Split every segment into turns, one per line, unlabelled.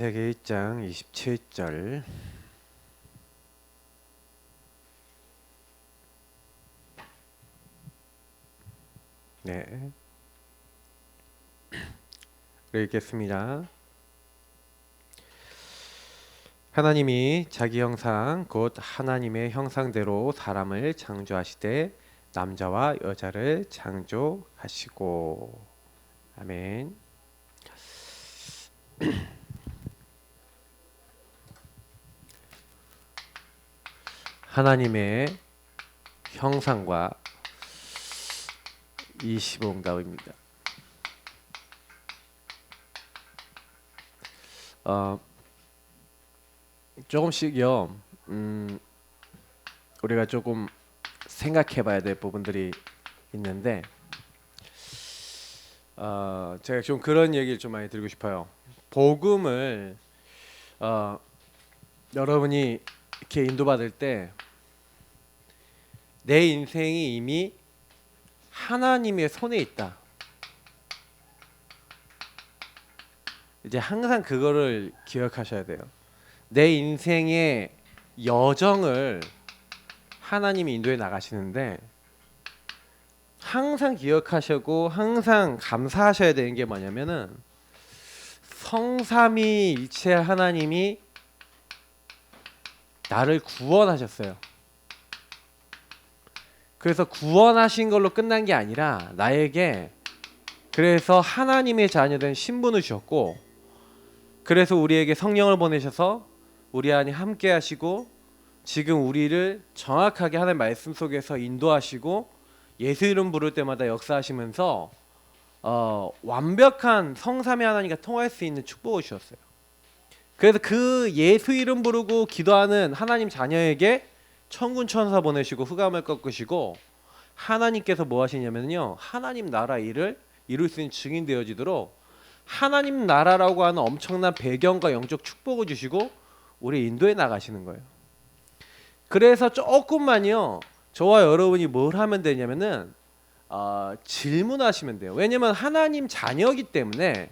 창세기 1장 27절. 네, 읽겠습니다. 하나님이 자기 형상 곧 하나님의 형상대로 사람을 창조하시되 남자와 여자를 창조하시고. 아멘. 하나님의 형상과 25응답입니다. 조금씩요. 우리가 조금 생각해봐야 될 부분들이 있는데, 제가 좀 그런 얘기를 좀 많이 드리고 싶어요. 복음을 여러분이 이렇게 인도받을 때 내 인생이 이미 하나님의 손에 있다. 이제 항상 그거를 기억하셔야 돼요. 내 인생의 여정을 하나님이 인도해 나가시는데 항상 기억하시고 항상 감사하셔야 되는 게 뭐냐면은 성삼위일체 하나님이 나를 구원하셨어요. 그래서 구원하신 걸로 끝난 게 아니라 나에게 그래서 하나님의 자녀된 신분을 주셨고, 그래서 우리에게 성령을 보내셔서 우리 안에 함께 하시고 지금 우리를 정확하게 하나님의 말씀 속에서 인도하시고 예수 이름 부를 때마다 역사하시면서 완벽한 성삼위 하나님과 통할 수 있는 축복을 주셨어요. 그래서 그 예수 이름 부르고 기도하는 하나님 자녀에게 천군 천사 보내시고 흑암을 꺾으시고 하나님께서 뭐 하시냐면요, 하나님 나라 일을 이룰 수 있는 증인 되어지도록 하나님 나라라고 하는 엄청난 배경과 영적 축복을 주시고 우리 인도에 나가시는 거예요. 그래서 조금만요 저와 여러분이 뭘 하면 되냐면은 질문하시면 돼요. 왜냐면 하나님 자녀이기 때문에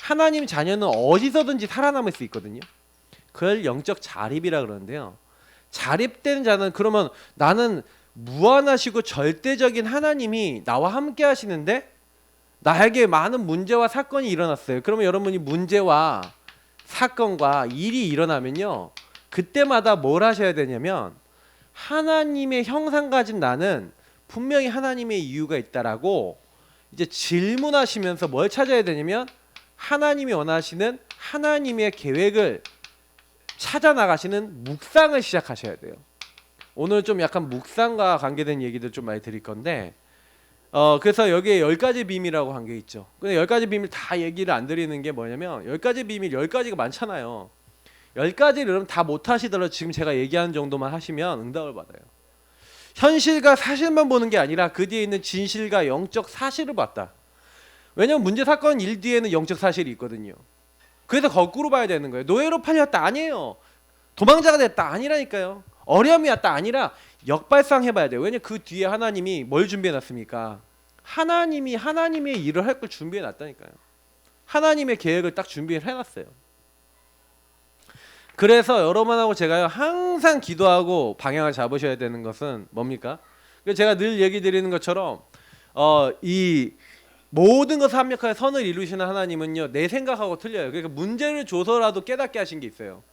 하나님 자녀는 어디서든지 살아남을 수 있거든요. 그걸 영적 자립이라 그러는데요. 자립된 자는, 그러면 나는 무한하시고 절대적인 하나님이 나와 함께 하시는데 나에게 많은 문제와 사건이 일어났어요. 그러면 여러분이 문제와 사건과 일이 일어나면요, 그때마다 뭘 하셔야 되냐면 하나님의 형상 가진 나는 분명히 하나님의 이유가 있다라고 이제 질문하시면서 뭘 찾아야 되냐면 하나님이 원하시는 하나님의 계획을 찾아 나가시는 묵상을 시작하셔야 돼요. 오늘 좀 약간 묵상과 관계된 얘기들 좀 많이 드릴 건데, 그래서 여기에 10가지 비밀이라고 한 게 있죠. 근데 10가지 비밀 다 얘기를 안 드리는 게 뭐냐면 10가지 비밀 10가지가 많잖아요. 10가지를 여러분 다 못 하시더라도 지금 제가 얘기하는 정도만 하시면 응답을 받아요. 현실과 사실만 보는 게 아니라 그 뒤에 있는 진실과 영적 사실을 봤다. 왜냐면 문제 사건 일 뒤에는 영적 사실이 있거든요. 그래서 거꾸로 봐야 되는 거예요. 노예로 팔렸다 아니에요. 도망자가 됐다 아니라니까요. 어려움이 왔다 아니라 역발상해 봐야 돼요. 왜냐면 그 뒤에 하나님이 뭘 준비해 놨습니까? 하나님이 하나님의 일을 할 걸 준비해 놨다니까요. 하나님의 계획을 딱 준비해 놨어요. 그래서 여러분하고 제가요 항상 기도하고 방향을 잡으셔야 되는 것은 뭡니까? 제가 늘 얘기 드리는 것처럼 이 모든 것을 합력하여 선을 이루시는 하나님은요 내 생각하고 틀려요. 그러니까 문제를 줘서라도 깨닫게 하신 게 있어요.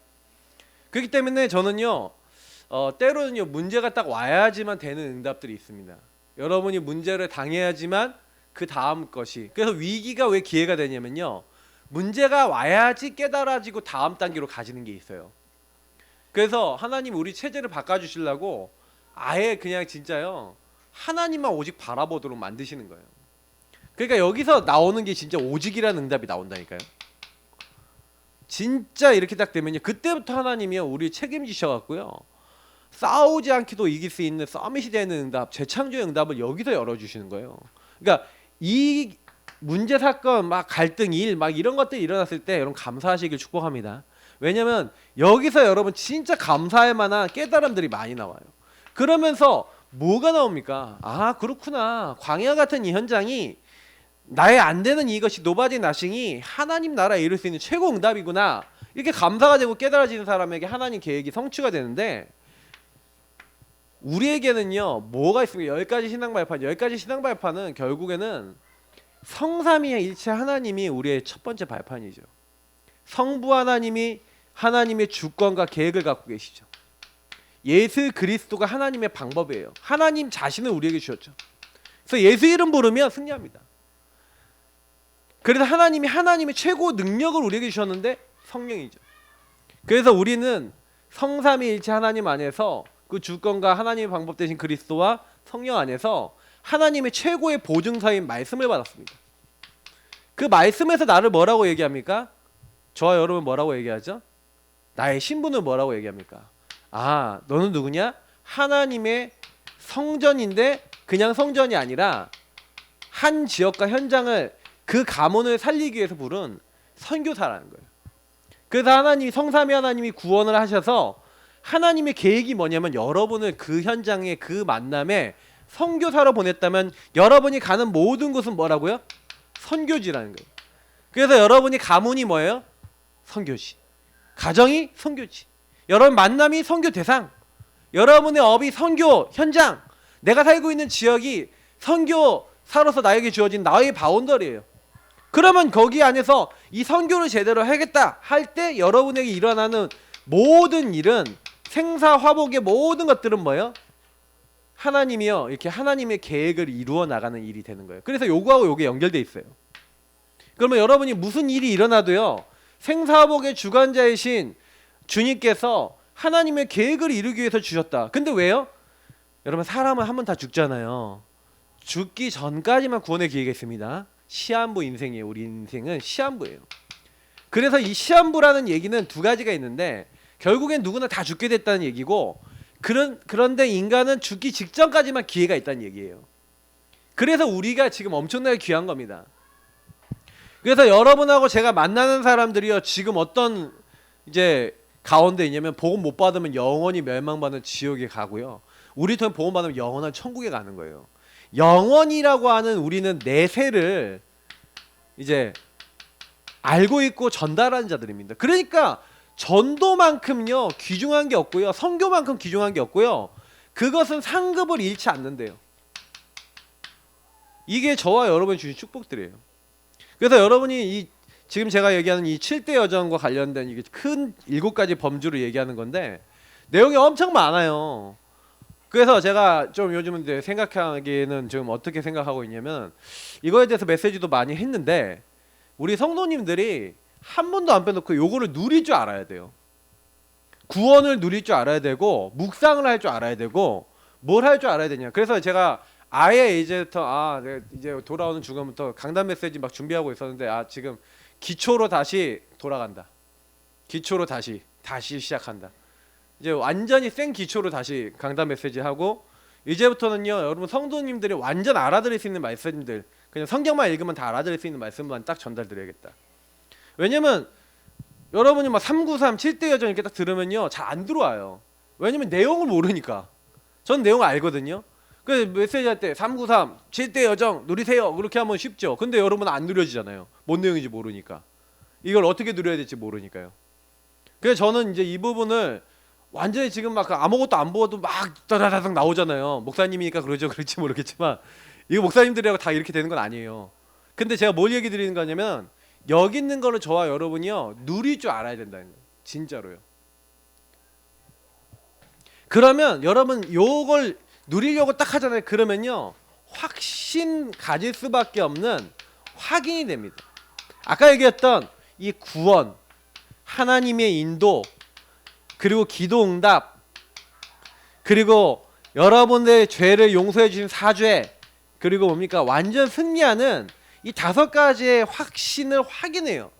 그렇기 때문에 저는요 때로는요 문제가 딱 와야지만 되는 응답들이 있습니다. 여러분이 문제를 당해야지만 그 다음 것이, 그래서 위기가 왜 기회가 되냐면요 문제가 와야지 깨달아지고 다음 단계로 가지는 게 있어요. 그래서 하나님 우리 체제를 바꿔주시려고 아예 그냥 진짜요 하나님만 오직 바라보도록 만드시는 거예요. 그러니까 여기서 나오는 게 진짜 오직이라는 응답이 나온다니까요. 진짜 이렇게 딱 되면요 그때부터 하나님이요 우리 책임지셔갖고요 싸우지 않기도 이길 수 있는 서밋이 되는 응답, 재창조의 응답을 여기서 열어주시는 거예요. 그러니까 이 문제 사건 막 갈등 일 막 이런 것들이 일어났을 때 여러분 감사하시길 축복합니다. 왜냐면 여기서 여러분 진짜 감사할 만한 깨달음들이 많이 나와요. 그러면서 뭐가 나옵니까? 아 그렇구나, 광야 같은 이 현장이 나의 안 되는 이것이 노바디 나싱이 하나님 나라에 이룰 수 있는 최고 응답이구나. 이렇게 감사가 되고 깨달아지는 사람에게 하나님 계획이 성취가 되는데, 우리에게는요 뭐가 있습니까? 10가지 신앙 발판. 10가지 신앙 발판은 결국에는 성삼위일체 하나님이 우리의 첫 번째 발판이죠. 성부 하나님이 하나님의 주권과 계획을 갖고 계시죠. 예수 그리스도가 하나님의 방법이에요. 하나님 자신을 우리에게 주셨죠. 그래서 예수 이름 부르면 승리합니다. 그래서 하나님이 하나님의 최고 능력을 우리에게 주셨는데 성령이죠. 그래서 우리는 성삼위일체 하나님 안에서 그 주권과 하나님의 방법 되신 그리스도와 성령 안에서 하나님의 최고의 보증서인 말씀을 받았습니다. 그 말씀에서 나를 뭐라고 얘기합니까? 저와 여러분 뭐라고 얘기하죠? 나의 신분을 뭐라고 얘기합니까? 아, 너는 누구냐? 하나님의 성전인데 그냥 성전이 아니라 한 지역과 현장을 그 가문을 살리기 위해서 부른 선교사라는 거예요. 그래서 하나님이 성삼위 하나님이 구원을 하셔서 하나님의 계획이 뭐냐면 여러분을 그 현장에 그 만남에 선교사로 보냈다면 여러분이 가는 모든 곳은 뭐라고요? 선교지라는 거예요. 그래서 여러분이 가문이 뭐예요? 선교지. 가정이 선교지. 여러분 만남이 선교 대상. 여러분의 업이 선교 현장. 내가 살고 있는 지역이 선교사로서 나에게 주어진 나의 바운더리예요. 그러면 거기 안에서 이 선교를 제대로 하겠다 할 때 여러분에게 일어나는 모든 일은 생사화복의 모든 것들은 뭐예요? 하나님이요 이렇게 하나님의 계획을 이루어 나가는 일이 되는 거예요. 그래서 요거하고 요게 연결돼 있어요. 그러면 여러분이 무슨 일이 일어나도요 생사화복의 주관자이신 주님께서 하나님의 계획을 이루기 위해서 주셨다. 근데 왜요? 여러분 사람은 한 번 다 죽잖아요. 죽기 전까지만 구원의 기회가 있습니다. 시한부 인생이에요. 우리 인생은 시한부예요. 그래서 이 시한부라는 얘기는 두 가지가 있는데 결국엔 누구나 다 죽게 됐다는 얘기고 그런데 인간은 죽기 직전까지만 기회가 있다는 얘기예요. 그래서 우리가 지금 엄청나게 귀한 겁니다. 그래서 여러분하고 제가 만나는 사람들이요 지금 어떤 이제 가운데 있냐면 복음 못 받으면 영원히 멸망받는 지옥에 가고요. 우리 통해 복음 받으면 영원한 천국에 가는 거예요. 영원이라고 하는 우리는 내세를 이제 알고 있고 전달하는 자들입니다. 그러니까 전도만큼요 귀중한 게 없고요. 선교만큼 귀중한 게 없고요. 그것은 상급을 잃지 않는데요. 이게 저와 여러분이 주신 축복들이에요. 그래서 여러분이 지금 제가 얘기하는 이 7대 여정과 관련된 이게 큰 7가지 범주를 얘기하는 건데 내용이 엄청 많아요. 그래서 제가 좀 요즘은 이제 생각하기에는 지금 어떻게 생각하고 있냐면 이거에 대해서 메시지도 많이 했는데 우리 성도님들이 한 번도 안 빼놓고 요거를 누릴 줄 알아야 돼요. 구원을 누릴 줄 알아야 되고 묵상을 할 줄 알아야 되고 뭘 할 줄 알아야 되냐. 그래서 제가 아예 이제부터 내가 이제 돌아오는 중간부터 강단 메시지 막 준비하고 있었는데 지금 기초로 다시 돌아간다. 기초로 다시 시작한다. 이제 완전히 생 기초로 다시 강단 메시지 하고 이제부터는요 여러분 성도님들이 완전 알아들을 수 있는 말씀들 그냥 성경만 읽으면 다 알아들을 수 있는 말씀만 딱 전달드려야겠다. 왜냐면 여러분이 막 393, 7대 여정 이렇게 딱 들으면요 잘 안 들어와요. 왜냐면 내용을 모르니까. 전 내용을 알거든요. 그래서 메시지 할 때 393, 7대 여정 누리세요 그렇게 하면 쉽죠. 근데 여러분은 안 누려지잖아요. 뭔 내용인지 모르니까. 이걸 어떻게 누려야 될지 모르니까요. 그래서 저는 이제 이 부분을 완전히 지금 막 아무것도 안 보아도 막 따다다닥 나오잖아요. 목사님이니까 그럴지 모르겠지만 이거 목사님들이라고 다 이렇게 되는 건 아니에요. 근데 제가 뭘 얘기 드리는 거냐면 여기 있는 거를 저와 여러분이요 누릴 줄 알아야 된다는 거예요. 진짜로요. 그러면 여러분 요걸 누리려고 딱 하잖아요. 그러면요 확신 가질 수밖에 없는 확인이 됩니다. 아까 얘기했던 이 구원, 하나님의 인도, 그리고 기도응답, 그리고 여러분들의 죄를 용서해 주신 사죄, 그리고 뭡니까 완전 승리하는 이 5가지의 확신을 확인해요.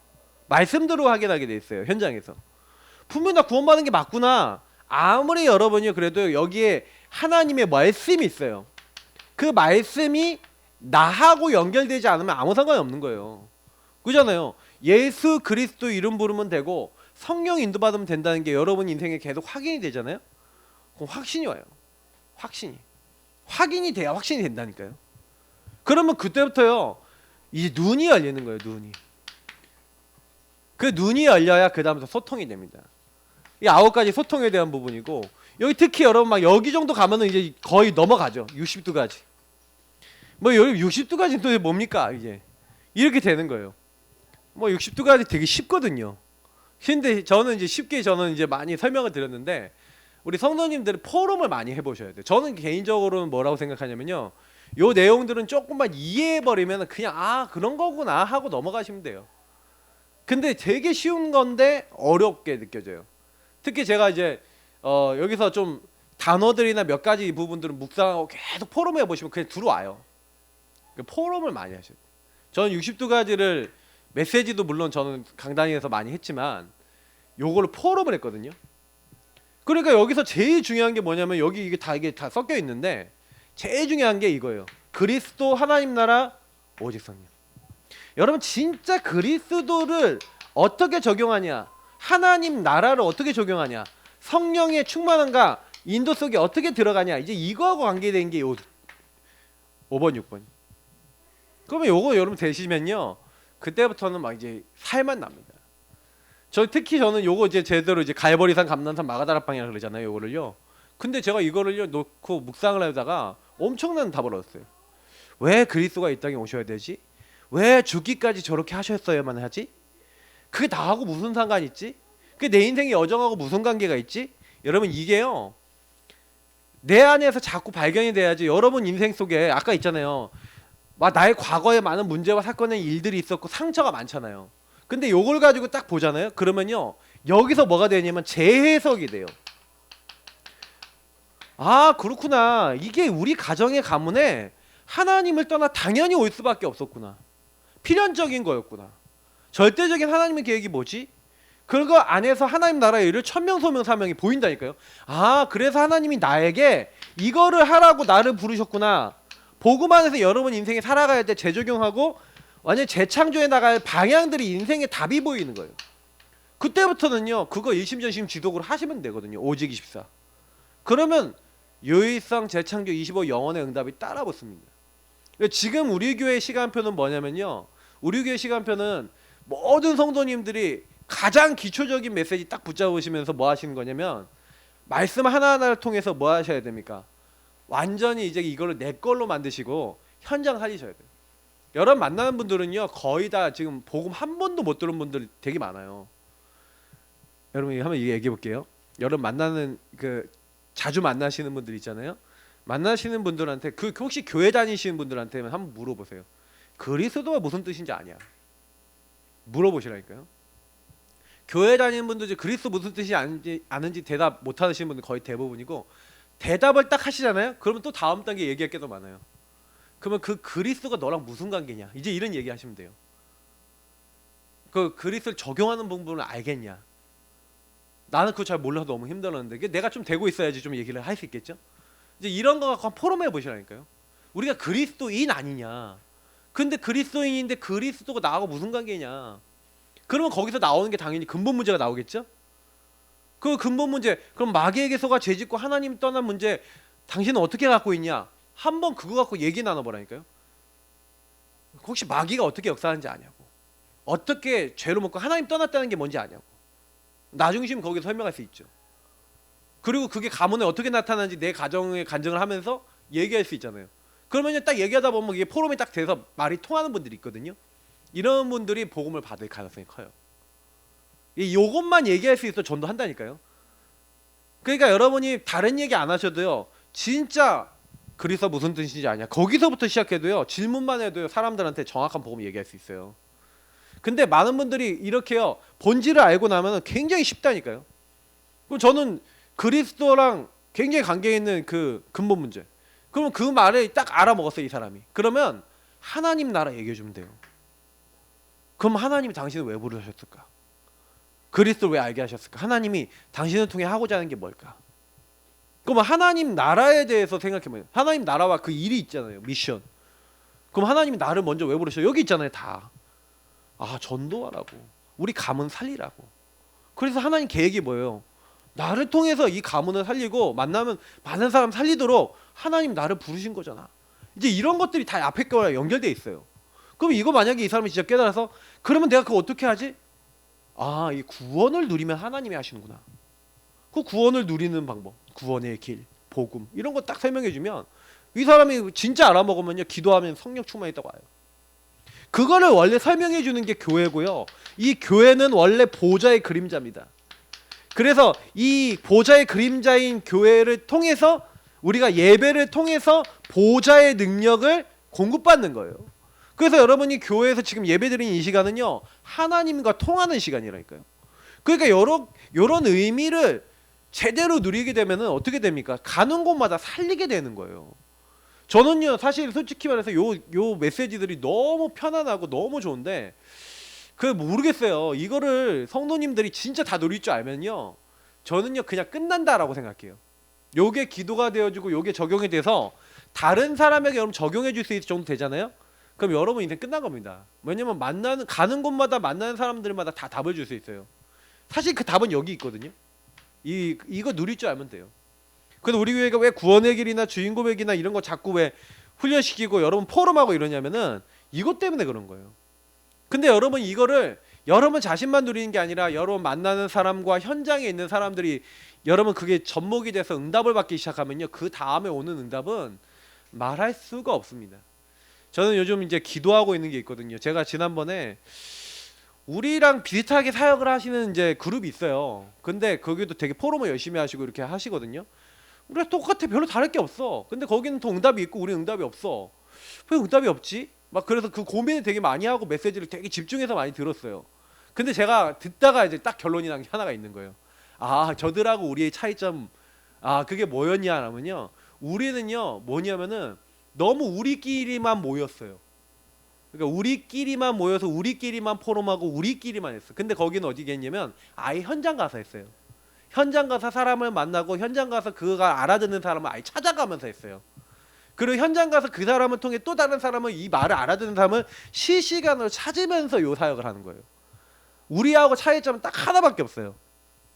말씀대로 확인하게 돼 있어요. 현장에서 분명히 나 구원받은 게 맞구나. 아무리 여러분이 그래도 여기에 하나님의 말씀이 있어요. 그 말씀이 나하고 연결되지 않으면 아무 상관이 없는 거예요. 그잖아요. 예수 그리스도 이름 부르면 되고 성령 인도받으면 된다는 게 여러분 인생에 계속 확인이 되잖아요. 그럼 확신이 와요. 확인이 돼야 확신이 된다니까요. 그러면 그때부터요 이제 눈이 열리는 거예요. 눈이. 그 눈이 열려야 그 다음부터 소통이 됩니다. 이 9가지 소통에 대한 부분이고, 여기 특히 여러분 막 여기 정도 가면은 이제 거의 넘어가죠. 62가지. 뭐 여기 62가지 또 뭡니까 이제 이렇게 되는 거예요. 뭐 62가지 되게 쉽거든요. 근데 저는 이제 쉽게 저는 이제 많이 설명을 드렸는데, 우리 성도님들은 포럼을 많이 해보셔야 돼요. 저는 개인적으로는 뭐라고 생각하냐면요, 요 내용들은 조금만 이해해버리면 그냥 아 그런 거구나 하고 넘어가시면 돼요. 근데 되게 쉬운 건데 어렵게 느껴져요. 특히 제가 이제 여기서 좀 단어들이나 몇 가지 부분들은 묵상하고 계속 포럼에 보시면 그냥 들어와요. 포럼을 많이 하셔야 돼요. 저는 62가지를 메시지도 물론 저는 강단에서 많이 했지만 요거를 포럼을 했거든요. 그러니까 여기서 제일 중요한 게 뭐냐면 여기 이게 다 섞여 있는데 제일 중요한 게 이거예요. 그리스도 하나님 나라 오직 성령. 여러분 진짜 그리스도를 어떻게 적용하냐, 하나님 나라를 어떻게 적용하냐, 성령의 충만함과 인도 속에 어떻게 들어가냐, 이제 이거하고 관계된 게 요 5번 6번. 그러면 요거 여러분 되시면요 그때부터는 막 이제 살만 납니다. 특히 저는 요거 이제 제대로 이제 갈보리산, 감난산, 마가다락방이라 그러잖아요. 요거를요. 근데 제가 이거를요 놓고 묵상을 하다가 엄청난 답을 얻었어요. 왜 그리스도가 이 땅에 오셔야 되지? 왜 죽기까지 저렇게 하셨어야만 하지? 그게 나하고 무슨 상관 있지? 그게 내 인생의 여정하고 무슨 관계가 있지? 여러분 이게요 내 안에서 자꾸 발견이 돼야지. 여러분 인생 속에 아까 있잖아요, 나의 과거에 많은 문제와 사건의 일들이 있었고 상처가 많잖아요. 근데 요걸 가지고 딱 보잖아요. 그러면요 여기서 뭐가 되냐면 재해석이 돼요. 아 그렇구나, 이게 우리 가정의 가문에 하나님을 떠나 당연히 올 수밖에 없었구나, 필연적인 거였구나. 절대적인 하나님의 계획이 뭐지? 그거 안에서 하나님 나라의 일을 천명소명 사명이 보인다니까요. 아 그래서 하나님이 나에게 이거를 하라고 나를 부르셨구나. 복음 안에서 여러분 인생에 살아가야 돼 재적용하고 완전 재창조해 나갈 방향들이 인생의 답이 보이는 거예요. 그때부터는요 그거 일심전심 지독으로 하시면 되거든요. 오직 24. 그러면 유일성 재창조 25 영원의 응답이 따라 붙습니다. 지금 우리 교회 시간표는 뭐냐면요, 우리 교회 시간표는 모든 성도님들이 가장 기초적인 메시지 딱 붙잡으시면서 뭐 하시는 거냐면 말씀 하나하나를 통해서 뭐 하셔야 됩니까? 완전히 이제 이거를 내 걸로 만드시고 현장 살리셔야 돼요. 여러분 만나는 분들은요 거의 다 지금 복음 한 번도 못 들은 분들 되게 많아요. 여러분 한번 얘기해 볼게요. 여러분 만나는 그 자주 만나시는 분들 있잖아요. 만나시는 분들한테 그 혹시 교회 다니시는 분들한테 한번 물어보세요. 그리스도가 무슨 뜻인지 아냐? 물어보시라니까요. 교회 다니는 분들 그리스도 무슨 뜻이 아는지 대답 못 하시는 분들 거의 대부분이고, 대답을 딱 하시잖아요. 그러면 또 다음 단계 얘기할 게 더 많아요. 그러면 그 그리스도가 너랑 무슨 관계냐? 이제 이런 얘기 하시면 돼요. 그 그리스도를 적용하는 부분을 알겠냐? 나는 그거 잘 몰라서 너무 힘들었는데 내가 좀 되고 있어야지 좀 얘기를 할 수 있겠죠? 이제 이런 거 갖고 포럼해 보시라니까요. 우리가 그리스도인 아니냐? 근데 그리스도인인데 그리스도가 나하고 무슨 관계냐? 그러면 거기서 나오는 게 당연히 근본 문제가 나오겠죠? 그 근본 문제, 그럼 마귀에게 속아 죄짓고 하나님 떠난 문제 당신은 어떻게 갖고 있냐? 한번 그거 갖고 얘기 나눠보라니까요. 혹시 마귀가 어떻게 역사하는지 아냐고, 어떻게 죄로 먹고 하나님 떠났다는 게 뭔지 아냐고. 나중에 시면 거기서 설명할 수 있죠. 그리고 그게 가문에 어떻게 나타나는지 내 가정의 간증을 하면서 얘기할 수 있잖아요. 그러면 딱 얘기하다 보면 이게 포럼이 딱 돼서 말이 통하는 분들이 있거든요. 이런 분들이 복음을 받을 가능성이 커요. 요것만 얘기할 수 있어 전도한다니까요. 그러니까 여러분이 다른 얘기 안 하셔도요, 진짜 그리스도 무슨 뜻인지 아냐, 거기서부터 시작해도요, 질문만 해도요 사람들한테 정확한 복음 얘기할 수 있어요. 근데 많은 분들이 이렇게요 본질을 알고 나면 굉장히 쉽다니까요. 그럼 저는 그리스도랑 굉장히 관계 있는 그 근본 문제, 그러면 그 말을 딱 알아먹었어요 이 사람이. 그러면 하나님 나라 얘기해 주면 돼요. 그럼 하나님이 당신을 왜 부르셨을까? 그리스도를 왜 알게 하셨을까? 하나님이 당신을 통해 하고자 하는 게 뭘까? 그러면 하나님 나라에 대해서 생각해보면 하나님 나라와 그 일이 있잖아요. 미션. 그럼 하나님이 나를 먼저 왜 부르셔? 여기 있잖아요 다. 아 전도하라고, 우리 가문 살리라고. 그래서 하나님 계획이 뭐예요? 나를 통해서 이 가문을 살리고 만나면 많은 사람 살리도록 하나님 나를 부르신 거잖아. 이제 이런 것들이 다 앞에 거랑 연결돼 있어요. 그럼 이거 만약에 이 사람이 진짜 깨달아서 그러면 내가 그거 어떻게 하지? 아, 이 구원을 누리면 하나님이 하시는구나. 그 구원을 누리는 방법, 구원의 길, 복음 이런 거 딱 설명해주면 이 사람이 진짜 알아먹으면요 기도하면 성령 충만했다고 와요. 그거를 원래 설명해주는 게 교회고요. 이 교회는 원래 보좌의 그림자입니다. 그래서 이 보좌의 그림자인 교회를 통해서 우리가 예배를 통해서 보좌의 능력을 공급받는 거예요. 그래서 여러분이 교회에서 지금 예배드리는 이 시간은요 하나님과 통하는 시간이라니까요. 그러니까 이런 의미를 제대로 누리게 되면은 어떻게 됩니까? 가는 곳마다 살리게 되는 거예요. 저는요 사실 솔직히 말해서 요 메시지들이 너무 편안하고 너무 좋은데 그 모르겠어요. 이거를 성도님들이 진짜 다 누릴 줄 알면요 저는요 그냥 끝난다라고 생각해요. 요게 기도가 되어지고 요게 적용이 돼서 다른 사람에게 여러분 적용해 줄 수 있을 정도 되잖아요. 그럼 여러분 인생 끝난 겁니다. 왜냐면 가는 곳마다 만나는 사람들마다 다 답을 줄 수 있어요. 사실 그 답은 여기 있거든요. 이거 누릴 줄 알면 돼요. 그래서 우리 교회가 왜 구원의 길이나 주인 고백이나 이런 거 자꾸 왜 훈련시키고 여러분 포럼하고 이러냐면은 이것 때문에 그런 거예요. 근데 여러분 이거를 여러분 자신만 누리는 게 아니라 여러분 만나는 사람과 현장에 있는 사람들이 여러분 그게 접목이 돼서 응답을 받기 시작하면요 그 다음에 오는 응답은 말할 수가 없습니다. 저는 요즘 이제 기도하고 있는 게 있거든요. 제가 지난번에 우리랑 비슷하게 사역을 하시는 이제 그룹이 있어요. 근데 거기도 되게 포럼을 열심히 하시고 이렇게 하시거든요. 우리가 똑같아. 별로 다를 게 없어. 근데 거기는 또 응답이 있고 우리는 응답이 없어. 왜 응답이 없지? 막 그래서 그 고민을 되게 많이 하고 메시지를 되게 집중해서 많이 들었어요. 근데 제가 듣다가 이제 딱 결론이 난 게 하나가 있는 거예요. 아, 저들하고 우리의 차이점, 아, 그게 뭐였냐 하면요. 우리는요, 뭐냐면은 너무 우리끼리만 모였어요. 그러니까 우리끼리만 모여서 우리끼리만 포럼하고 우리끼리만 했어. 근데 거기는 어디겠냐면 아예 현장 가서 했어요. 현장 가서 사람을 만나고 현장 가서 그가 알아듣는 사람을 아예 찾아가면서 했어요. 그리고 현장 가서 그 사람을 통해 또 다른 사람을 이 말을 알아듣는 사람을 실시간으로 찾으면서 요 사역을 하는 거예요. 우리하고 차이점은 딱 하나밖에 없어요.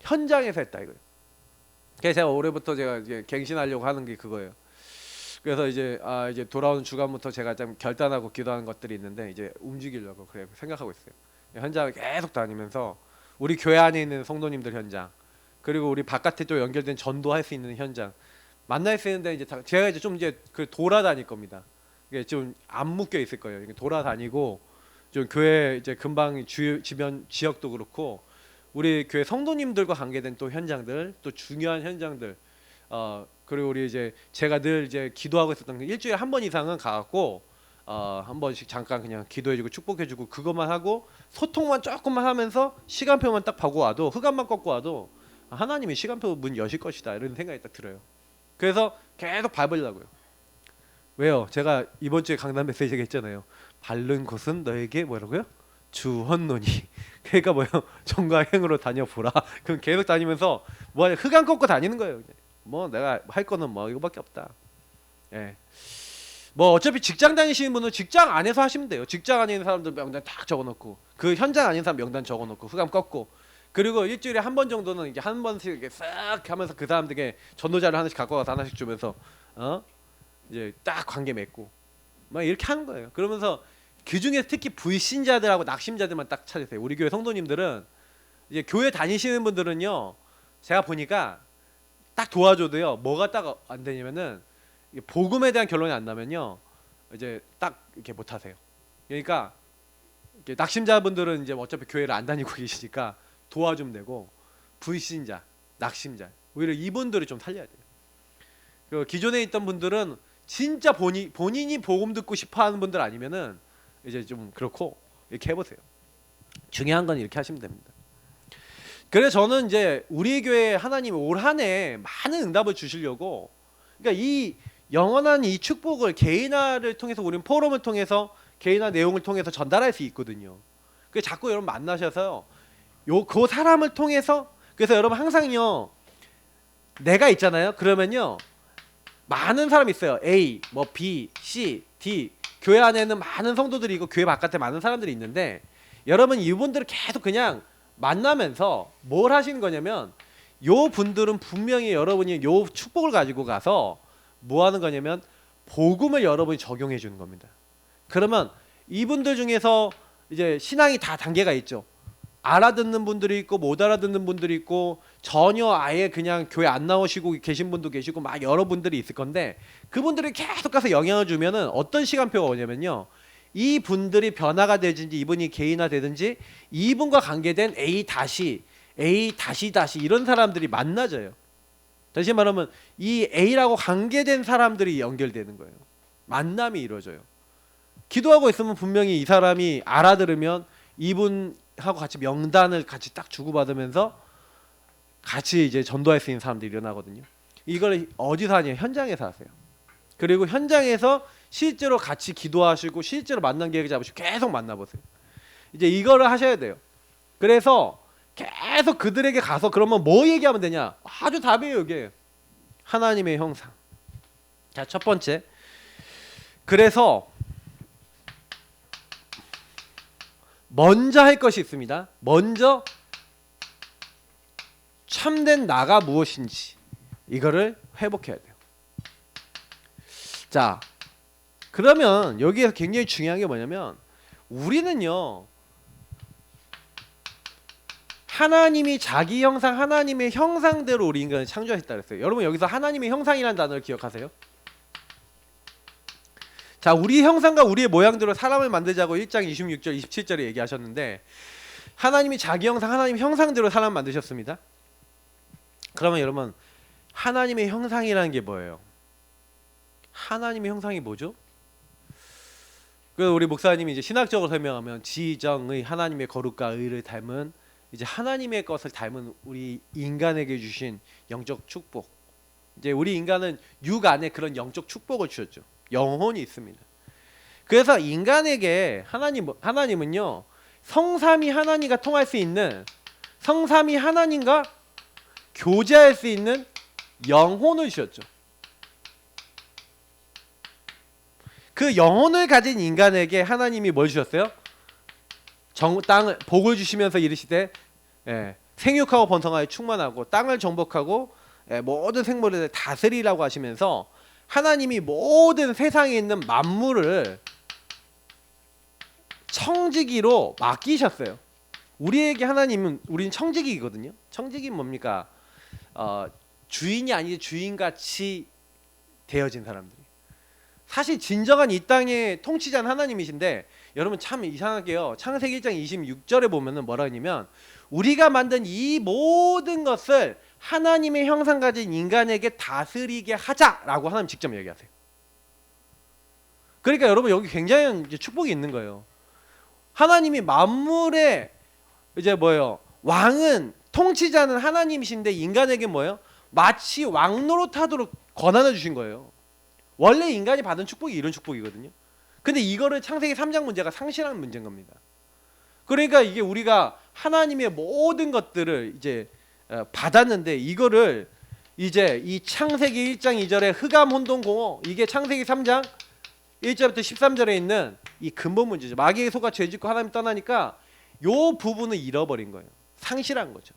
현장에서 했다 이거예요. 그래서 제가 올해부터 제가 이제 갱신하려고 하는 게 그거예요. 그래서 이제 이제 돌아오는 주간부터 제가 좀 결단하고 기도하는 것들이 있는데 이제 움직이려고 그래 생각하고 있어요. 현장을 계속 다니면서 우리 교회 안에 있는 성도님들 현장 그리고 우리 바깥에 또 연결된 전도할 수 있는 현장 만날 수 있는데 이제 제가 이제 좀 이제 그 돌아다닐 겁니다. 이게 좀 안 묶여 있을 거예요. 돌아다니고 좀 교회 이제 근방 주변 지역도 그렇고 우리 교회 성도님들과 관계된 또 현장들 또 중요한 현장들 그리고 우리 이제 제가 늘 이제 기도하고 있었던 게 일주일에 한 번 이상은 가갖고 한 번씩 잠깐 그냥 기도해주고 축복해주고 그것만 하고 소통만 조금만 하면서 시간표만 딱 보고 와도 흑암만 꺾고 와도 하나님이 시간표 문 여실 것이다 이런 생각이 딱 들어요. 그래서 계속 밟으려고요. 왜요? 제가 이번 주에 강단 메시지가 있잖아요. 바른 곳은 너에게 뭐라고요? 주헌노니. 그러니까 뭐요? 정과 행으로 다녀보라. 그럼 계속 다니면서 뭐 흑암 꺾고 다니는 거예요. 뭐 내가 할 거는 뭐 이거밖에 없다. 예. 뭐 어차피 직장 다니시는 분은 직장 안에서 하시면 돼요. 직장 안에 있는 사람들 명단 딱 적어놓고 그 현장 아닌 사람 명단 적어놓고 흑암 꺾고 그리고 일주일에 한 번 정도는 이게 한 번씩 이렇게 싹 하면서 그 사람들에게 전도자를 하나씩 갖고 가서 하나씩 주면서 이제 딱 관계 맺고 막 이렇게 하는 거예요. 그러면서 그 중에 특히 불신자들하고 낙심자들만 딱 찾으세요. 우리 교회 성도님들은 이제 교회 다니시는 분들은요, 제가 보니까 딱 도와줘도요, 뭐가 딱 안 되냐면은 복음에 대한 결론이 안 나면요, 이제 딱 이렇게 못 하세요. 그러니까 낙심자분들은 이제 어차피 교회를 안 다니고 계시니까 도와주면 되고 불신자, 낙심자 오히려 이분들을 좀 살려야 돼요. 그 기존에 있던 분들은 진짜 본인이 복음 듣고 싶어하는 분들 아니면은 이제 좀 그렇고 이렇게 해보세요. 중요한 건 이렇게 하시면 됩니다. 그래서 저는 이제 우리 교회 하나님이 올 한 해 많은 응답을 주시려고 그러니까 이 영원한 이 축복을 개인화를 통해서 우리는 포럼을 통해서 개인화 내용을 통해서 전달할 수 있거든요. 그래서 자꾸 여러분 만나셔서요. 그 사람을 통해서 그래서 여러분 항상요. 내가 있잖아요. 그러면요. 많은 사람이 있어요. A, 뭐 B, C, D 교회 안에는 많은 성도들이 있고 교회 바깥에 많은 사람들이 있는데 여러분 이분들을 계속 그냥 만나면서 뭘 하시는 거냐면 요 분들은 분명히 여러분이 요 축복을 가지고 가서 뭐 하는 거냐면 복음을 여러분이 적용해 주는 겁니다. 그러면 이분들 중에서 이제 신앙이 다 단계가 있죠. 알아듣는 분들이 있고 못 알아듣는 분들이 있고 전혀 아예 그냥 교회 안 나오시고 계신 분도 계시고 막 여러 분들이 있을 건데 그분들이 계속 가서 영향을 주면은 어떤 시간표가 오냐면요. 이 분들이 변화가 되든지 이분이 개인화되든지 이분과 관계된 A 다시 이런 사람들이 만나져요. 다시 말하면 이 A라고 관계된 사람들이 연결되는 거예요. 만남이 이루어져요. 기도하고 있으면 분명히 이 사람이 알아들으면 이분하고 같이 명단을 같이 딱 주고받으면서 같이 이제 전도할 수 있는 사람들이 일어나거든요. 이걸 어디서 하냐? 현장에서 하세요. 그리고 현장에서 실제로 같이 기도하시고 실제로 만난 계획 잡으시고 계속 만나보세요. 이제 이거를 하셔야 돼요. 그래서 계속 그들에게 가서 그러면 뭐 얘기하면 되냐? 아주 답이에요. 이게 하나님의 형상. 자, 첫 번째. 그래서 먼저 할 것이 있습니다. 먼저 참된 나가 무엇인지 이거를 회복해야 돼요. 자, 그러면 여기에서 굉장히 중요한 게 뭐냐면 우리는요 하나님이 자기 형상, 하나님의 형상대로 우리 인간을 창조했다 그랬어요. 여러분 여기서 하나님의 형상이라는 단어를 기억하세요? 자, 우리 형상과 우리의 모양대로 사람을 만들자고 1장 26절 27절에 얘기하셨는데 하나님이 자기 형상, 하나님 형상대로 사람 만드셨습니다. 그러면 여러분 하나님의 형상이라는 게 뭐예요? 하나님의 형상이 뭐죠? 그 우리 목사님이 이제 신학적으로 설명하면 지정의 하나님의 거룩과 의를 닮은 이제 하나님의 것을 닮은 우리 인간에게 주신 영적 축복. 이제 우리 인간은 육 안에 그런 영적 축복을 주셨죠. 영혼이 있습니다. 그래서 인간에게 하나님은요 성삼위 하나님과 통할 수 있는 성삼위 하나님과 교제할 수 있는 영혼을 주셨죠. 그 영혼을 가진 인간에게 하나님이 뭘 주셨어요? 땅을 복을 주시면서 이르시되 생육하고 번성하여 충만하고 땅을 정복하고 모든 생물을 다스리라고 하시면서 하나님이 모든 세상에 있는 만물을 청지기로 맡기셨어요. 우리에게 하나님은 우리는 청지기거든요. 청지기는 뭡니까? 주인이 아니지 주인같이 되어진 사람들이. 사실 진정한 이 땅의 통치자는 하나님이신데 여러분 참 이상하게요. 창세기 1장 26절에 보면은 뭐라 하냐면 우리가 만든 이 모든 것을 하나님의 형상 가진 인간에게 다스리게 하자라고 하나님 직접 얘기하세요. 그러니까 여러분 여기 굉장히 이제 축복이 있는 거예요. 하나님이 만물의 이제 뭐예요? 왕은 통치자는 하나님이신데 인간에게 뭐예요? 마치 왕 노릇하도록 권한을 주신 거예요. 원래 인간이 받은 축복이 이런 축복이거든요. 근데 이거를 창세기 3장 문제가 상실하는 문제인 겁니다. 그러니까 이게 우리가 하나님의 모든 것들을 이제 받았는데 이거를 이제 이 창세기 1장 2절에 흑암 혼돈 공허 이게 창세기 3장 1절부터 13절에 있는 이 근본 문제죠. 마귀의 소가 죄짓고 하나님 떠나니까 요 부분을 잃어버린 거예요. 상실한 거죠.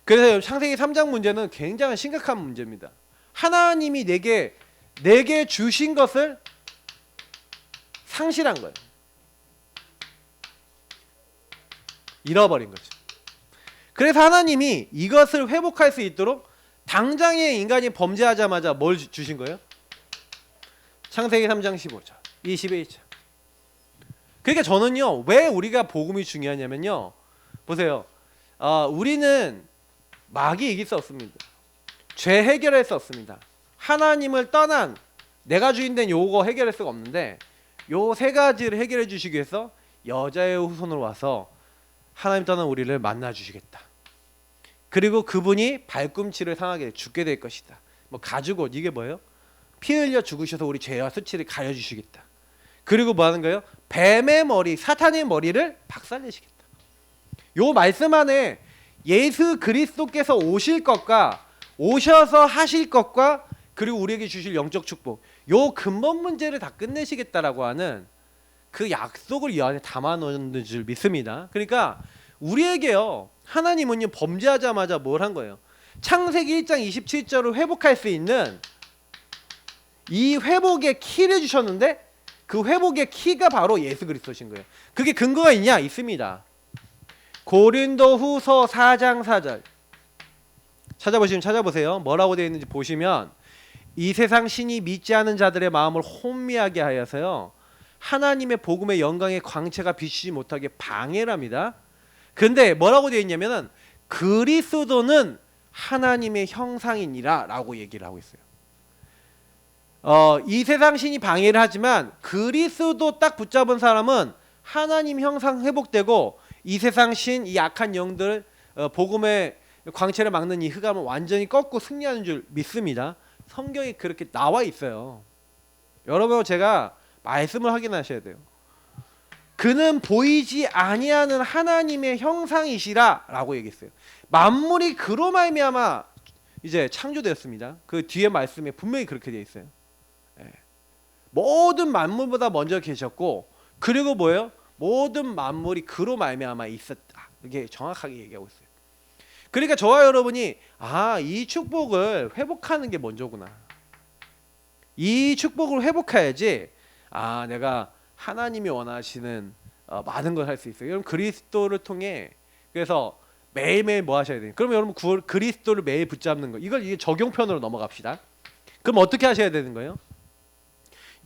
그래서 창세기 3장 문제는 굉장히 심각한 문제입니다. 하나님이 내게 주신 것을 상실한 거예요. 잃어버린 거죠. 그래서 하나님이 이것을 회복할 수 있도록 당장에 인간이 범죄하자마자 뭘 주신 거예요? 창세기 3장 15절 21절. 그러니까 저는요 왜 우리가 복음이 중요하냐면요 보세요. 우리는 마귀 이길 수 없습니다. 죄 해결할 수 없습니다. 하나님을 떠난 내가 주인된 요거 해결할 수가 없는데 요 세 가지를 해결해 주시기 위해서 여자의 후손으로 와서 하나님 떠난 우리를 만나 주시겠다. 그리고 그분이 발꿈치를 상하게 죽게 될 것이다. 뭐 가죽옷 이게 뭐예요? 피 흘려 죽으셔서 우리 죄와 수치를 가려 주시겠다. 그리고 뭐 하는 거예요? 뱀의 머리, 사탄의 머리를 박살내시겠다. 요 말씀 안에 예수 그리스도께서 오실 것과 오셔서 하실 것과 그리고 우리에게 주실 영적 축복 요 근본 문제를 다 끝내시겠다라고 하는 그 약속을 이 안에 담아 놓는 줄 믿습니다. 그러니까 우리에게요 하나님은요 범죄하자마자 뭘 한 거예요? 창세기 1장 27절을 회복할 수 있는 이 회복의 키를 주셨는데 그 회복의 키가 바로 예수 그리스도신 거예요. 그게 근거가 있냐? 있습니다. 고린도후서 4장 4절 찾아보시면 찾아보세요. 뭐라고 되어 있는지 보시면 이 세상 신이 믿지 않은 자들의 마음을 혼미하게 하여서요 하나님의 복음의 영광의 광채가 비치지 못하게 방해랍니다. 근데 뭐라고 되어 있냐면은 그리스도는 하나님의 형상이니라 라고 얘기를 하고 있어요. 이 세상 신이 방해를 하지만 그리스도 딱 붙잡은 사람은 하나님 형상 회복되고 이 세상 신, 이 악한 영들 복음의 광채를 막는 이 흑암을 완전히 꺾고 승리하는 줄 믿습니다. 성경에 그렇게 나와 있어요. 여러분 제가 말씀을 확인하셔야 돼요. 그는 보이지 아니하는 하나님의 형상이시라 라고 얘기했어요. 만물이 그로 말미암아 이제 창조되었습니다. 그 뒤에 말씀에 분명히 그렇게 되어 있어요. 모든 만물보다 먼저 계셨고 그리고 뭐예요? 모든 만물이 그로 말미암아 있었다. 이게 정확하게 얘기하고 있어요. 그러니까 저와 여러분이 이 축복을 회복하는 게 먼저구나. 이 축복을 회복해야지 내가 하나님이 원하시는 많은 걸 할 수 있어요. 여러분 그리스도를 통해 그래서 매일매일 뭐 하셔야 돼요? 그러면 여러분 그리스도를 매일 붙잡는 거 이게 적용편으로 넘어갑시다. 그럼 어떻게 하셔야 되는 거예요?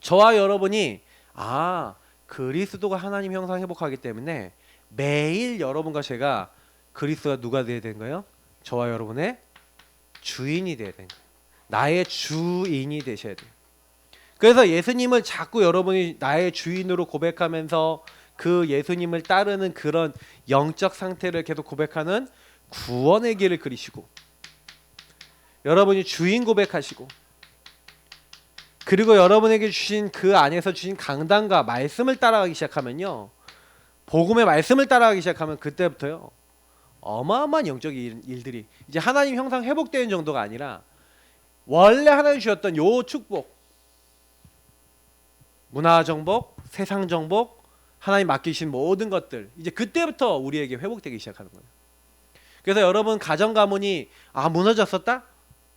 저와 여러분이 그리스도가 하나님 형상 회복하기 때문에 매일 여러분과 제가 그리스도가 누가 되어야 되는 거예요? 저와 여러분의 주인이 되어야 되는 거예요. 나의 주인이 되셔야 돼요. 그래서 예수님을 자꾸 여러분이 나의 주인으로 고백하면서 그 예수님을 따르는 그런 영적 상태를 계속 고백하는 구원의 길을 그리시고 여러분이 주인 고백하시고 그리고 여러분에게 주신 그 안에서 주신 강단과 말씀을 따라가기 시작하면요 복음의 말씀을 따라가기 시작하면 그때부터요 어마어마한 영적인 일들이 이제 하나님 형상 회복되는 정도가 아니라 원래 하나님 주셨던 요 축복 문화 정복, 세상 정복, 하나님 맡기신 모든 것들 이제 그때부터 우리에게 회복되기 시작하는 거예요. 그래서 여러분 가정 가문이 무너졌었다?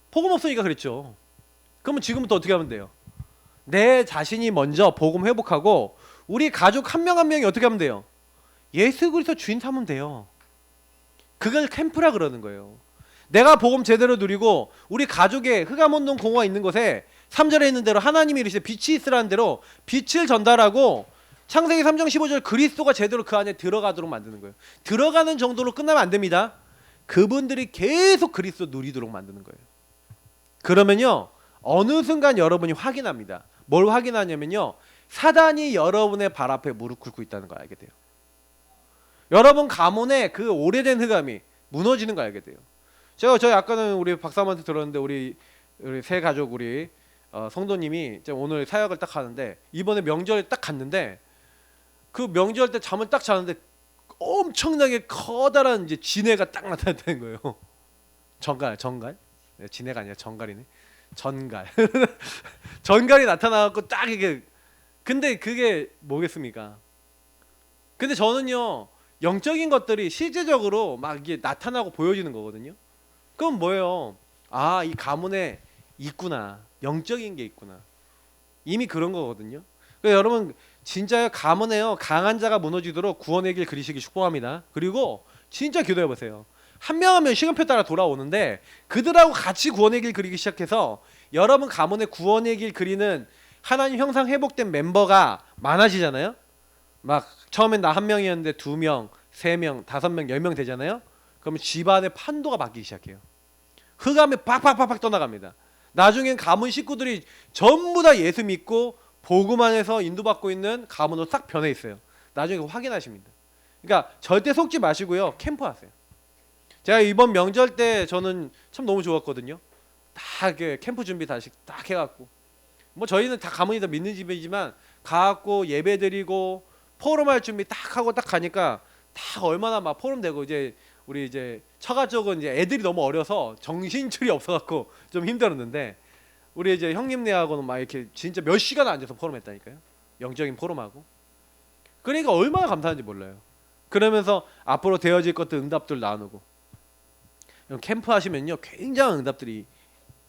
복음 없으니까 그랬죠. 그러면 지금부터 어떻게 하면 돼요? 내 자신이 먼저 복음 회복하고 우리 가족 한 명 한 명이 어떻게 하면 돼요? 예수 그리스도 주인 삼으면 돼요. 그걸 캠프라 그러는 거예요. 내가 복음 제대로 누리고 우리 가족에 흑암운동 공허가 있는 곳에 3절에 있는 대로 하나님이 이르시되 빛이 있으라는 대로 빛을 전달하고 창세기 3장 15절 그리스도가 제대로 그 안에 들어가도록 만드는 거예요. 들어가는 정도로 끝나면 안 됩니다. 그분들이 계속 그리스도 누리도록 만드는 거예요. 그러면요 어느 순간 여러분이 확인합니다. 뭘 확인하냐면요 사단이 여러분의 발 앞에 무릎 꿇고 있다는 걸 알게 돼요. 여러분 가문의 그 오래된 흑암이 무너지는 걸 알게 돼요. 저희 아까는 우리 박사님한테 들었는데 우리 세 가족 우리 성도님이 오늘 사역을 딱 하는데 이번에 명절에 딱 갔는데 그 명절 때 잠을 딱 자는데 엄청나게 커다란 이제 진해가 딱 나타났다는 거예요. 전갈 진해가 아니라 전갈이네. 전갈 전갈이 나타나갖고 딱 이게 근데 그게 뭐겠습니까? 근데 저는요 영적인 것들이 실제적으로 막 이게 나타나고 보여지는 거거든요. 그럼 뭐예요? 이 가문에 있구나. 영적인 게 있구나. 이미 그런 거거든요. 그러니까 여러분 진짜 가문에요 강한 자가 무너지도록 구원의 길 그리시기 축복합니다. 그리고 진짜 기도해 보세요. 한 명 한 명 시간표 따라 돌아오는데 그들하고 같이 구원의 길 그리기 시작해서 여러분 가문의 구원의 길 그리는 하나님 형상 회복된 멤버가 많아지잖아요. 막 처음엔 나 한 명이었는데 2명, 3명, 5명, 10명 되잖아요. 그러면 집안의 판도가 바뀌기 시작해요. 흑암이 팍팍팍팍 떠나갑니다. 나중엔 가문 식구들이 전부 다 예수 믿고 복음 안에서 인도받고 있는 가문으로 싹 변해 있어요. 나중에 그거 확인하십니다. 그러니까 절대 속지 마시고요. 캠프하세요. 제가 이번 명절 때 저는 참 너무 좋았거든요. 다 이렇게 캠프 준비 다시 딱 해갖고 뭐 저희는 다 가문이 다 믿는 집이지만 가갖고 예배드리고 포럼할 준비 딱 하고 딱 가니까 다 얼마나 막 포럼 되고 이제 우리 이제 처가족은 이제 애들이 너무 어려서 정신줄이 없어갖고 좀 힘들었는데 우리 이제 형님네하고는 막 이렇게 진짜 몇 시간 앉아서 포럼했다니까요. 영적인 포럼하고. 그러니까 얼마나 감사한지 몰라요. 그러면서 앞으로 되어질 것들 응답들 나누고 캠프 하시면요 굉장한 응답들이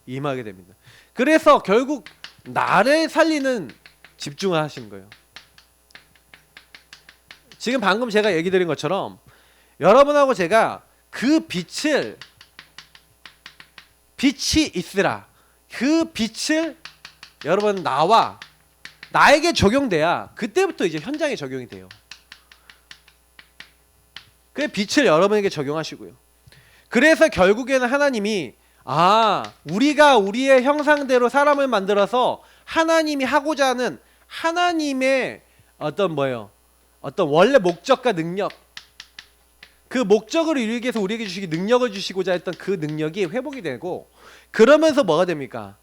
임하게 됩니다. 그래서 결국 나를 살리는 집중을 하시는 거예요. 지금 방금 제가 얘기 드린 것처럼 여러분하고 제가 그 빛이 있으라. 그 빛을 여러분 나에게 적용돼야 그때부터 이제 현장에 적용이 돼요. 그 빛을 여러분에게 적용하시고요. 그래서 결국에는 하나님이 우리가 우리의 형상대로 사람을 만들어서 하나님이 하고자 하는 하나님의 어떤 원래 목적과 능력, 그 목적을 이루기 위해서 우리에게 주시기 능력을 주시고자 했던 그 능력이 회복이 되고, 그러면서 뭐가 됩니까?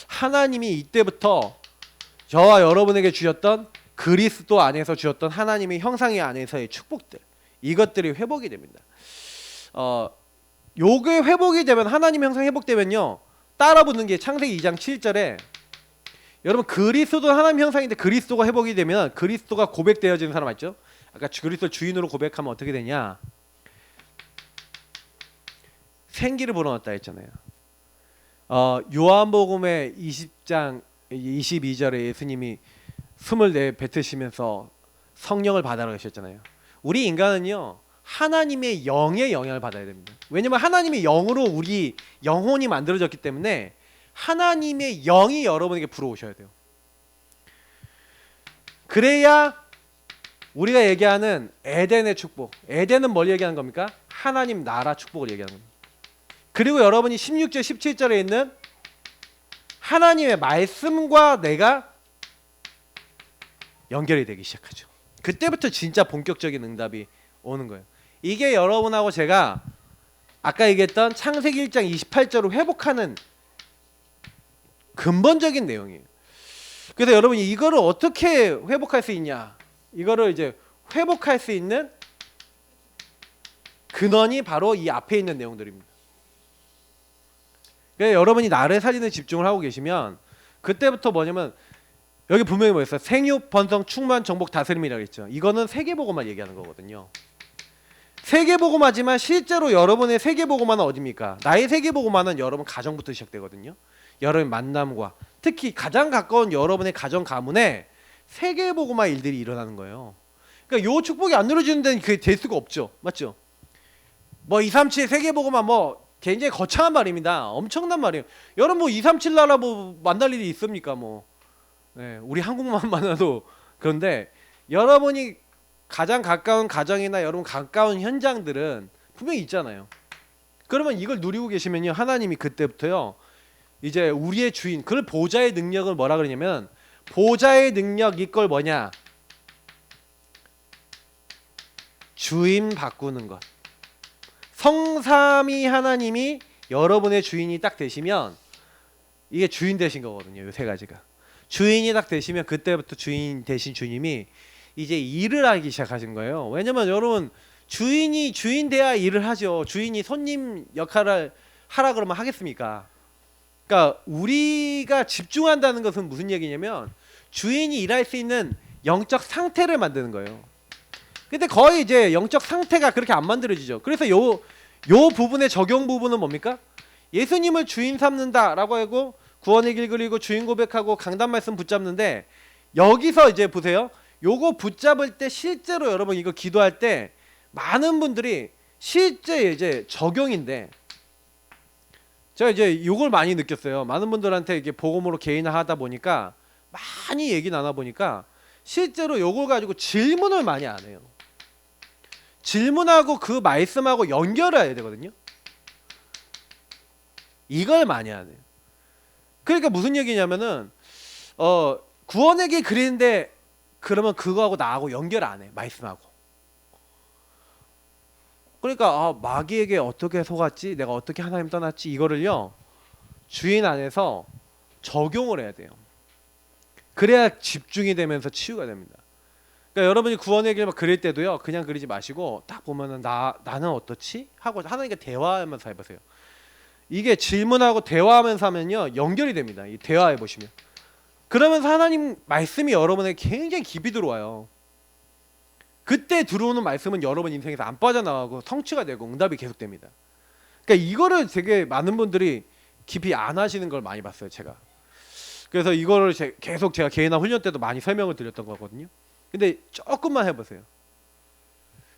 하나님이 이때부터 저와 여러분에게 주셨던 그리스도 안에서 주셨던 하나님의 형상의 안에서의 축복들, 이것들이 회복이 됩니다. 요게 회복이 되면, 하나님 형상 회복되면요, 따라 붙는 게 창세기 2장 7절에 여러분 그리스도 하나님 형상인데 그리스도가 회복이 되면 그리스도가 고백되어지는 사람 맞죠? 아까 그리스도 주인으로 고백하면 어떻게 되냐? 생기를 불어넣었다 했잖아요. 요한복음의 20장 22절에 예수님이 숨을 뱉으시면서 성령을 받아라 하셨잖아요. 우리 인간은요, 하나님의 영의 영향을 받아야 됩니다. 왜냐면 하나님의 영으로 우리 영혼이 만들어졌기 때문에 하나님의 영이 여러분에게 불어오셔야 돼요. 그래야 우리가 얘기하는 에덴의 축복, 에덴은 뭘 얘기하는 겁니까? 하나님 나라 축복을 얘기하는 겁니다. 그리고 여러분이 16절 17절에 있는 하나님의 말씀과 내가 연결이 되기 시작하죠. 그때부터 진짜 본격적인 응답이 오는 거예요. 이게 여러분하고 제가 아까 얘기했던 창세기 1장 28절을 회복하는 근본적인 내용이에요. 그래서 여러분이 이거를 어떻게 회복할 수 있냐? 이거를 이제 회복할 수 있는 근원이 바로 이 앞에 있는 내용들입니다. 그래서 여러분이 나를 살리는 집중을 하고 계시면 그때부터 뭐냐면, 여기 분명히 뭐였어요? 생육, 번성, 충만, 정복, 다스림이라고 했죠. 이거는 세계복음만 얘기하는 거거든요. 세계복음하지만 실제로 여러분의 세계복음화는 어디입니까? 나의 세계복음화는 여러분 가정부터 시작되거든요. 여러분 만남과 특히 가장 가까운 여러분의 가정 가문에 세계복음화 일들이 일어나는 거예요. 그러니까 요 축복이 안 누려지는 데는 그게 될 수가 없죠. 맞죠? 237 세계복음화 굉장히 거창한 말입니다. 엄청난 말이에요. 여러분 237 나라 만날 일이 있습니까? 우리 한국만 만나도 그런데 여러분이 가장 가까운 가정이나 여러분 가까운 현장들은 분명히 있잖아요. 그러면 이걸 누리고 계시면요, 하나님이 그때부터요, 이제 우리의 주인, 그걸 보좌의 능력을 뭐라 그러냐면, 보좌의 능력 이걸 뭐냐? 주인 바꾸는 것. 성삼위 하나님이 여러분의 주인이 딱 되시면 이게 주인 되신 거거든요. 이 세 가지가. 주인이 딱 되시면 그때부터 주인 되신 주님이 이제 일을 하기 시작하신 거예요. 왜냐면 여러분 주인이 주인 돼야 일을 하죠. 주인이 손님 역할을 하라 그러면 하겠습니까? 그러니까 우리가 집중한다는 것은 무슨 얘기냐면 주인이 일할 수 있는 영적 상태를 만드는 거예요. 근데 거의 이제 영적 상태가 그렇게 안 만들어지죠. 그래서 요 부분의 적용 부분은 뭡니까? 예수님을 주인 삼는다라고 하고 구원의 길 그리고 주인 고백하고 강단 말씀 붙잡는데, 여기서 이제 보세요. 요거 붙잡을 때 실제로 여러분 이거 기도할 때 많은 분들이 실제 이제 적용인데, 제가 이제 요걸 많이 느꼈어요. 많은 분들한테 이게 복음으로 개인화하다 보니까 많이 얘기 나눠 보니까 실제로 요걸 가지고 질문을 많이 안 해요. 질문하고 그 말씀하고 연결해야 되거든요. 이걸 많이 안 해요. 그러니까 무슨 얘기냐면은 구원의 길 그리는데 그러면 그거하고 나하고 연결 안 해. 말씀하고. 그러니까 마귀에게 어떻게 속았지? 내가 어떻게 하나님 떠났지? 이거를요, 주인 안에서 적용을 해야 돼요. 그래야 집중이 되면서 치유가 됩니다. 그러니까 여러분이 구원의 길 막 그릴 때도요, 그냥 그리지 마시고 딱 보면은 나는 어떻지? 하고 하나님과 대화하면서 해보세요. 이게 질문하고 대화하면서 하면요, 연결이 됩니다. 이 대화해 보시면. 그러면서 하나님 말씀이 여러분에게 굉장히 깊이 들어와요. 그때 들어오는 말씀은 여러분 인생에서 안 빠져나가고 성취가 되고 응답이 계속됩니다. 그러니까 이거를 되게 많은 분들이 깊이 안 하시는 걸 많이 봤어요, 제가. 그래서 이거를 계속 제가 개인화 훈련 때도 많이 설명을 드렸던 거거든요. 근데 조금만 해보세요.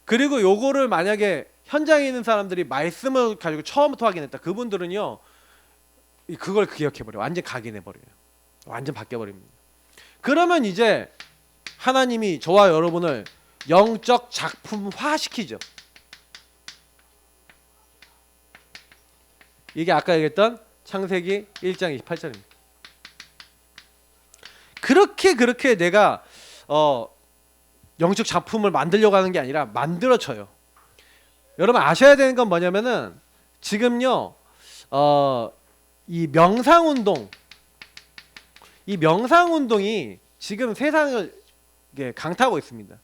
그리고 요거를 만약에 현장에 있는 사람들이 말씀을 가지고 처음부터 확인했다. 그분들은요, 그걸 기억해버려요. 완전 각인해버려요. 완전 바뀌어버립니다. 그러면 이제 하나님이 저와 여러분을 영적 작품화 시키죠. 이게 아까 얘기했던 창세기 1장 28절입니다. 그렇게 내가 영적 작품을 만들려고 하는 게 아니라 만들어져요. 여러분 아셔야 되는 건 뭐냐면은 지금요 이 명상운동이 지금 세상을 강타하고 있습니다.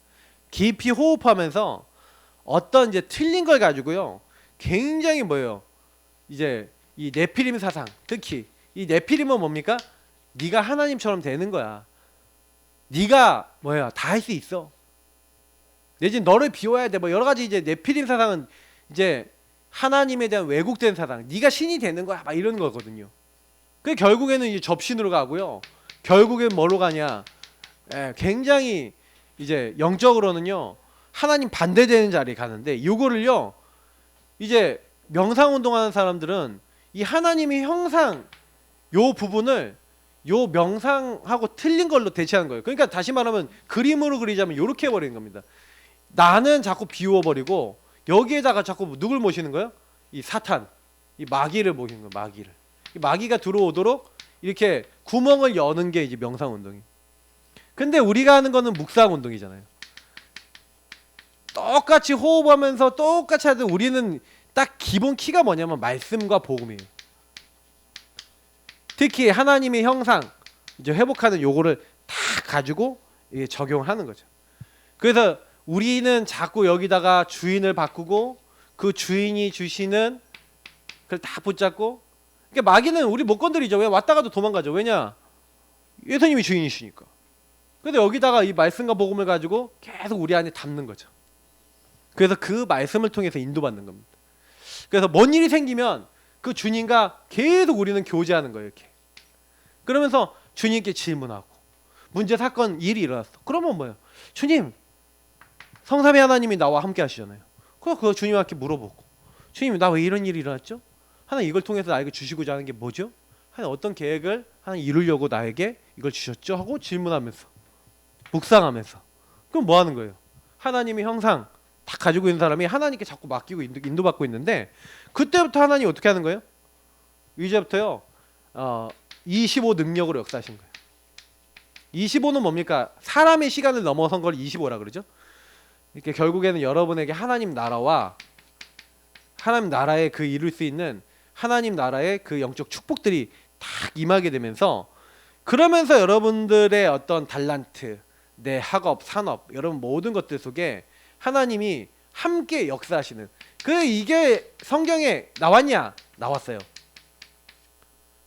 깊이 호흡하면서 어떤 이제 틀린 걸 가지고요 굉장히 뭐예요, 이제 이 네피림 사상, 특히 이 네피림은 뭡니까? 네가 하나님처럼 되는 거야. 네가 뭐야, 다 할 수 있어. 내지 너를 비워야 돼. 뭐 여러 가지 이제 네피림 사상은 이제 하나님에 대한 왜곡된 사상. 네가 신이 되는 거야. 막 이런 거거든요. 그 결국에는 이제 접신으로 가고요. 결국엔 뭐로 가냐? 굉장히 이제 영적으로는요 하나님 반대되는 자리에 가는데, 요거를요 이제 명상 운동하는 사람들은 이 하나님의 형상 요 부분을 요 명상하고 틀린 걸로 대체하는 거예요. 그러니까 다시 말하면 그림으로 그리자면 요렇게 해버리는 겁니다. 나는 자꾸 비워버리고 여기에다가 자꾸 누굴 모시는 거예요? 이 사탄, 이 마귀를 모시는 거예요. 마귀를. 이 마귀가 들어오도록 이렇게 구멍을 여는 게 이제 명상 운동이. 근데 우리가 하는 거는 묵상 운동이잖아요. 똑같이 호흡하면서 똑같이 하든 우리는 딱 기본 키가 뭐냐면 말씀과 복음이에요. 특히 하나님의 형상 이제 회복하는 요거를 다 가지고 적용하는 거죠. 그래서 우리는 자꾸 여기다가 주인을 바꾸고 그 주인이 주시는 그걸 다 붙잡고, 그러니까 마귀는 우리 못 건드리죠. 왜? 왔다가도 도망가죠. 왜냐? 예수님이 주인이시니까. 근데 여기다가 이 말씀과 복음을 가지고 계속 우리 안에 담는 거죠. 그래서 그 말씀을 통해서 인도받는 겁니다. 그래서 뭔 일이 생기면 그 주님과 계속 우리는 교제하는 거예요. 이렇게. 그러면서 주님께 질문하고, 문제 사건 일이 일어났어. 그러면 뭐예요? 주님, 성삼위 하나님이 나와 함께 하시잖아요. 그거 주님한테 물어보고, 주님 나 왜 이런 일이 일어났죠? 하나님 이걸 통해서 나에게 주시고자 하는 게 뭐죠? 하나님 어떤 계획을 하나님 이루려고 나에게 이걸 주셨죠? 하고 질문하면서 묵상하면서. 그럼 뭐 하는 거예요? 하나님의 형상 다 가지고 있는 사람이 하나님께 자꾸 맡기고 인도받고 있는데, 그때부터 하나님이 어떻게 하는 거예요? 이제부터요 25 능력으로 역사하신 거예요. 25는 뭡니까? 사람의 시간을 넘어선 걸 25라 그러죠. 이렇게 결국에는 여러분에게 하나님 나라와 하나님 나라에 그 이룰 수 있는 하나님 나라의 그 영적 축복들이 딱 임하게 되면서, 그러면서 여러분들의 어떤 달란트, 내 학업, 산업, 여러분 모든 것들 속에 하나님이 함께 역사하시는, 이게 성경에 나왔냐? 나왔어요.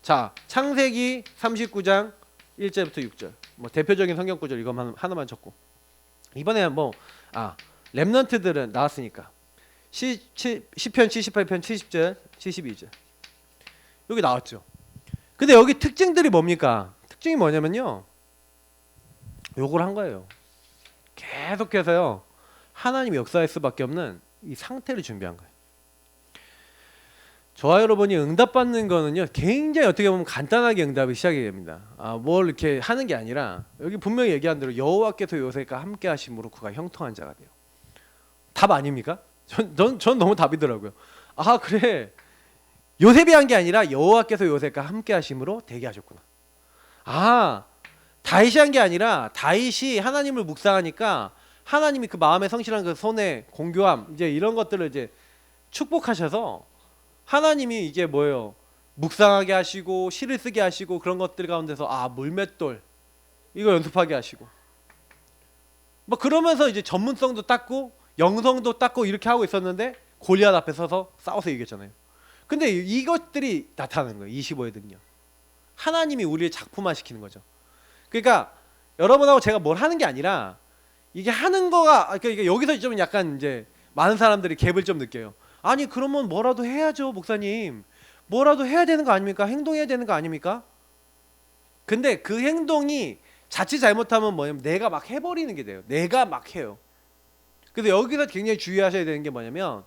자, 창세기 39장 1절부터 6절. 뭐 대표적인 성경 구절 이거 하나만 적고, 이번에 렘넌트들은 나왔으니까 시편 78편 70절 72절 여기 나왔죠. 근데 여기 특징들이 뭡니까? 특징이 뭐냐면요, 요걸 한 거예요. 계속해서요 하나님이 역사할 수밖에 없는 이 상태를 준비한 거예요. 저와 여러분이 응답받는 거는요 굉장히 어떻게 보면 간단하게 응답이 시작이 됩니다. 뭘 이렇게 하는 게 아니라 여기 분명히 얘기한 대로 여호와께서 요셉과 함께 하심으로 그가 형통한 자가 돼요. 답 아닙니까? 전 너무 답이더라고요. 그래, 요셉이 한 게 아니라 여호와께서 요셉과 함께 하심으로 되게 하셨구나. 다윗이 한 게 아니라 다윗이 하나님을 묵상하니까 하나님이 그 마음의 성실한 그 손의 공교함, 이제 이런 것들을 이제 축복하셔서 하나님이 이제 뭐예요? 묵상하게 하시고 시를 쓰게 하시고 그런 것들 가운데서 물맷돌 이거 연습하게 하시고, 뭐 그러면서 이제 전문성도 닦고 영성도 닦고 이렇게 하고 있었는데 골리앗 앞에 서서 싸워서 이겼잖아요. 근데 이것들이 나타나는 거예요. 25의 능력. 하나님이 우리를 작품화 시키는 거죠. 그러니까 여러분하고 제가 뭘 하는 게 아니라 이게 하는 거가, 그러니까 여기서 좀 약간 이제 많은 사람들이 갭을 좀 느껴요. 아니 그러면 뭐라도 해야죠, 목사님. 뭐라도 해야 되는 거 아닙니까? 행동해야 되는 거 아닙니까? 근데 그 행동이 자칫 잘못하면 뭐냐면 내가 막 해버리는 게 돼요. 내가 막 해요. 그래서 여기서 굉장히 주의하셔야 되는 게 뭐냐면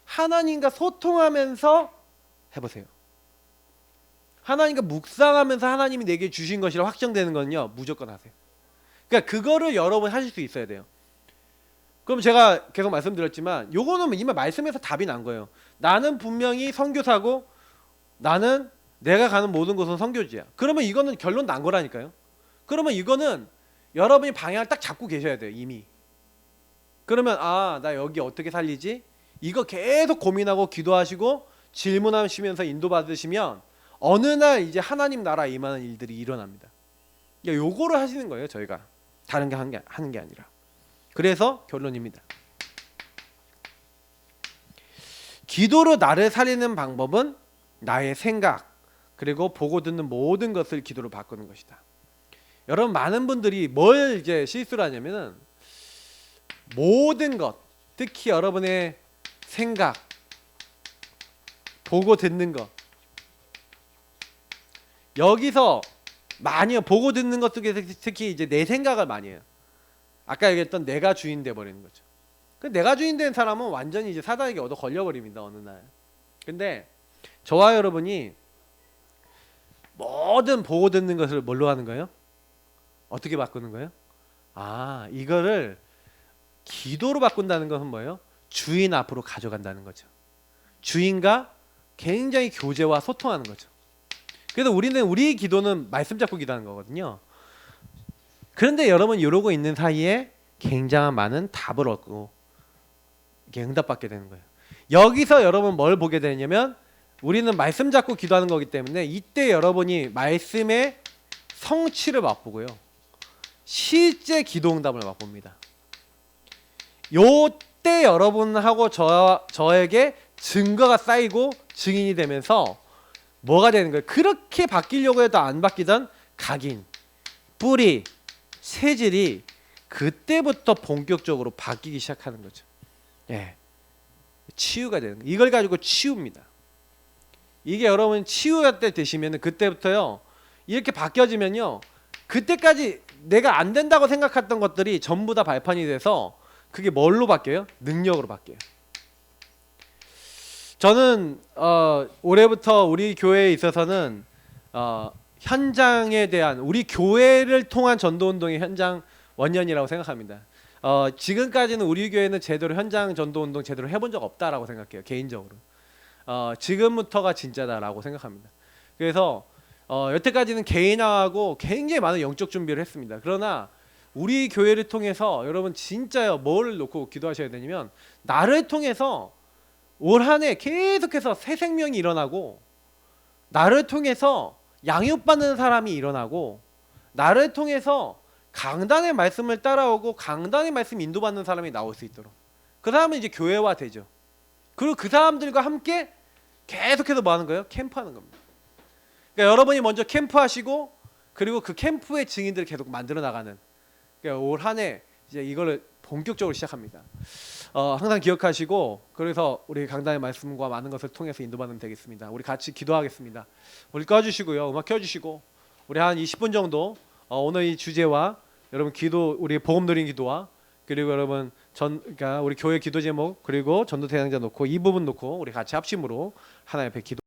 하나님과 소통하면서 해보세요. 하나님과 묵상하면서 하나님이 내게 주신 것이라 확정되는 건요 무조건 하세요. 그러니까 그거를 여러분 하실 수 있어야 돼요. 그럼 제가 계속 말씀드렸지만 요거는 이미 말씀에서 답이 난 거예요. 나는 분명히 선교사고 나는 내가 가는 모든 곳은 선교지야. 그러면 이거는 결론 난 거라니까요. 그러면 이거는 여러분이 방향을 딱 잡고 계셔야 돼요 이미. 그러면 아, 나 여기 어떻게 살리지? 이거 계속 고민하고 기도하시고 질문하시면서 인도받으시면 어느 날 이제 하나님 나라 임하는 일들이 일어납니다. 요거를 하시는 거예요 저희가. 다른 게 하는 게 아니라. 그래서 결론입니다. 기도로 나를 살리는 방법은 나의 생각 그리고 보고 듣는 모든 것을 기도로 바꾸는 것이다. 여러분 많은 분들이 뭘 이제 실수를 하냐면은 모든 것, 특히 여러분의 생각, 보고 듣는 것 여기서 많이 보고 듣는 것 중에 특히 이제 내 생각을 많이 해요. 아까 얘기했던 내가 주인 돼 버리는 거죠. 그 내가 주인 된 사람은 완전히 이제 사단에게 얻어 걸려 버립니다 어느 날. 근데 저와 여러분이 모든 보고 듣는 것을 뭘로 하는 거예요? 어떻게 바꾸는 거예요? 아, 이거를 기도로 바꾼다는 것은 뭐예요? 주인 앞으로 가져간다는 거죠. 주인과 굉장히 교제와 소통하는 거죠. 그래서 우리 기도는 말씀 잡고 기도하는 거거든요. 그런데 여러분 이러고 있는 사이에 굉장한 많은 답을 얻고 이렇게 응답받게 되는 거예요. 여기서 여러분 뭘 보게 되냐면 우리는 말씀 잡고 기도하는 거기 때문에 이때 여러분이 말씀의 성취를 맛보고요. 실제 기도 응답을 맛봅니다. 요때 여러분하고 저에게 증거가 쌓이고 증인이 되면서 뭐가 되는 거예요? 그렇게 바뀌려고 해도 안 바뀌던 각인, 뿌리, 체질이 그때부터 본격적으로 바뀌기 시작하는 거죠. 예, 치유가 되는 거예요. 이걸 가지고 치유입니다. 이게 여러분 치유가 때 되시면 그때부터요 이렇게 바뀌어지면요 그때까지 내가 안 된다고 생각했던 것들이 전부 다 발판이 돼서 그게 뭘로 바뀌어요? 능력으로 바뀌어요. 저는 올해부터 우리 교회에 있어서는 현장에 대한 우리 교회를 통한 전도운동의 현장 원년이라고 생각합니다. 지금까지는 우리 교회는 제대로 현장 전도운동 제대로 해본 적 없다라고 생각해요. 개인적으로. 지금부터가 진짜다라고 생각합니다. 그래서 여태까지는 개인화하고 굉장히 많은 영적 준비를 했습니다. 그러나 우리 교회를 통해서 여러분 진짜요 뭘 놓고 기도하셔야 되냐면 나를 통해서 올 한 해 계속해서 새 생명이 일어나고 나를 통해서 양육받는 사람이 일어나고 나를 통해서 강단의 말씀을 따라오고 강단의 말씀 인도받는 사람이 나올 수 있도록 그 사람은 이제 교회화 되죠. 그리고 그 사람들과 함께 계속해서 뭐 하는 거예요? 캠프하는 겁니다. 그러니까 여러분이 먼저 캠프하시고 그리고 그 캠프의 증인들을 계속 만들어 나가는 그러니까 올 한 해 이제 이거를 본격적으로 시작합니다. 항상 기억하시고 그래서 우리 강단의 말씀과 많은 것을 통해서 인도받으면 되겠습니다. 우리 같이 기도하겠습니다. 우리 꺼주시고요. 음악 켜주시고 우리 한 20분 정도 오늘 이 주제와 여러분 기도 우리 복음 드린 기도와 그리고 여러분 그러니까 우리 교회 기도 제목 그리고 전도 대상자 놓고 이 부분 놓고 우리 같이 합심으로 하나님 앞에 기도